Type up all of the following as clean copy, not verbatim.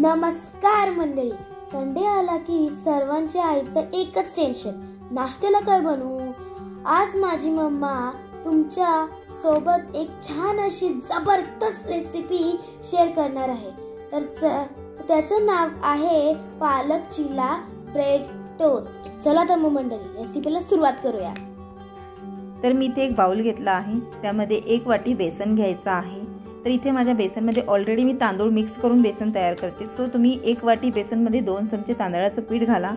नमस्कार मंडळी. संडे आला की सर्वांच्या आईचं एकच टेन्शन, नाश्त्याला काय बनवू. आज माझी मम्मा तुमच्या सोबत एक छान अशी जबरदस्त रेसिपी शेअर करणार आहे. तर त्याचं नाव आहे पालक चिला ब्रेड टोस्ट. चला तर मग मंडळी रेसिपीला सुरुवात करूया. तर मी इथे एक बाउल घेतला आहे, त्यामध्ये 1 वाटी बेसन घ्यायचं आहे. तर इथे माझ्या बेसनमध्ये ऑलरेडी मी तांदूळ मिक्स करून बेसन तयार करते. सो तुम्ही 1 वाटी बेसनमध्ये 2 चमचे तांदळाचं पीठ घाला.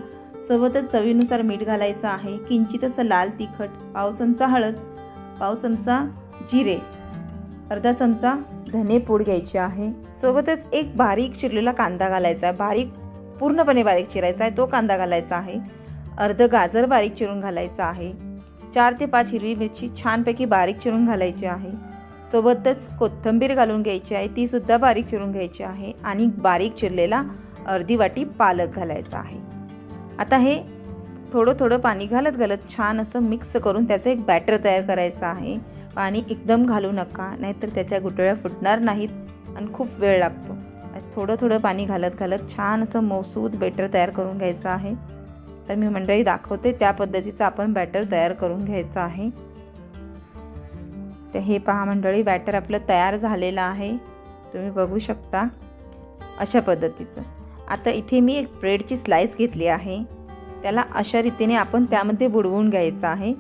सोबतच चवीनुसार मीठ घालायचं आहे, किंचित असं लाल तिखट, पाव चमचा हळद, पाव चमचा जिरे, अर्धा चमचा धने पूड घ्यायची आहे. सोबतच एक बारीक चिरलेला कांदा घालायचा आहे, पूर्णपणे बारीक चिरायचा आहे तो कांदा घालायचा आहे. अर्ध गाजर बारीक चिरून घालायचं आहे. 4 ते 5 हिरवी मिरची छानपैकी बारीक चिरून घालायची आहे. सोबतच कोथिंबीर घालून घ्यायची आहे, ती सुद्धा बारीक चिरून घ्यायची आहे. आणि बारीक चिरलेला अर्धी वाटी पालक घालायचा आहे. आता हे थोडं पाणी घालत छान असं मिक्स करून त्याचं एक बॅटर तयार करायचं आहे. पाणी एकदम घालू नका, नाहीतर त्याच्या गुठळ्या फुटणार नाहीत आणि खूप वेळ लागतो. थोडं पाणी घालत छान असं मऊसूद बॅटर तयार करून घ्यायचं आहे. तर मी मंडळी दाखवते त्या पद्धतीचं आपण बॅटर तयार करून घ्यायचं आहे. तर हे पहा मंडळी, बॅटर आपलं तयार झालेलं आहे, तुम्ही बघू शकता अशा पद्धतीचं. आता इथे मी एक ब्रेडची स्लाइस घेतली आहे, त्याला अशा रीतीने आपण त्यामध्ये बुडवून घ्यायचं आहे.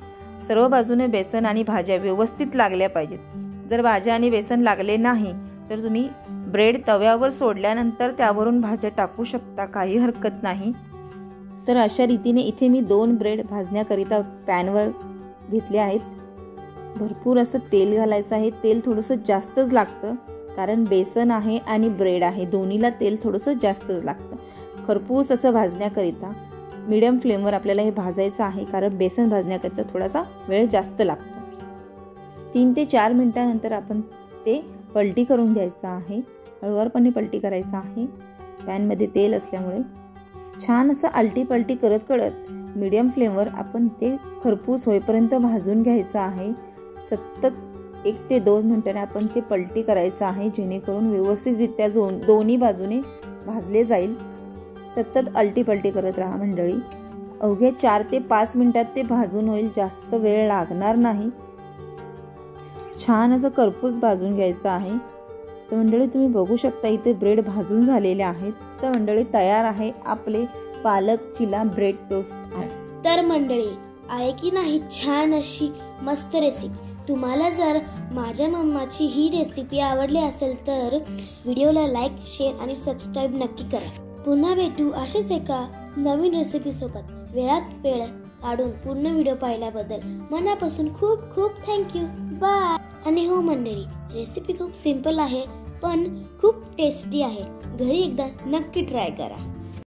सर्व बाजूने बेसन आणि भाज्या व्यवस्थित लागल्या पाहिजेत. जर भाज्या आणि बेसन लागले नाही तर तुम्ही ब्रेड तव्यावर सोडल्यानंतर त्यावरून भाज्या टाकू शकता, काही हरकत नाही. तर अशा रीतीने इथे मी 2 ब्रेड भाजण्याकरिता पॅनवर घेतले आहेत. भरपूर असं तेल घालायचं आहे. तेल थोडंसं जास्तच लागतं, कारण बेसन आहे आणि ब्रेड आहे, दोन्हीला तेल थोडंसं जास्तच लागतं. खरपूस असं भाजण्याकरिता मीडियम फ्लेमवर आपल्याला हे भाजायचं आहे, कारण बेसन भाजण्याकरिता थोडासा वेळ जास्त लागतो. 3 ते 4 मिनिटानंतर आपण ते पलटी करून घ्यायचं आहे. हळूवारपणे पलटी करायचं आहे. पॅनमध्ये तेल असल्यामुळे छान असं आलटी पलटी करत मीडियम फ्लेमवर आपण ते खरपूस होईपर्यंत भाजून घ्यायचं आहे. सतत 1 ते 2 मिनिटांनी आपण ते पलटी करायचं आहे, जेणेकरून व्यवस्थितरित्या दोन्ही बाजूने भाजले जाईल. सतत आलटी पलटी करत राहा मंडळी. अवघ्या 4 ते 5 मिनिटात ते भाजून होईल, जास्त वेळ लागणार नाही. छान असं खरपूस भाजून घ्यायचं आहे. तर मंडळी तुम्ही बघू शकता इथे ब्रेड भाजून झालेले आहेत. तर मंडळी तयार आहे आपले पालक चिला ब्रेड टोस्ट. तर मंडळी आहे की नाही छान अशी मस्त रेसिपी. तुम्हाला जर माझ्या मम्माची ही रेसिपी आवडली असेल तर व्हिडिओला लाईक, शेअर आणि सबस्क्राईब नक्की करा. पुन्हा भेटू अशाच एका नवीन रेसिपी सोबत. वेळात वेळ काढून पूर्ण व्हिडिओ पाहिल्याबद्दल मनापासून खूप खूप थँक्यू. बाय. आणि हो मंडळी, रेसिपी खूप सिंपल आहे पण खूप टेस्टी आहे. घरी एकदा नक्की ट्राय करा.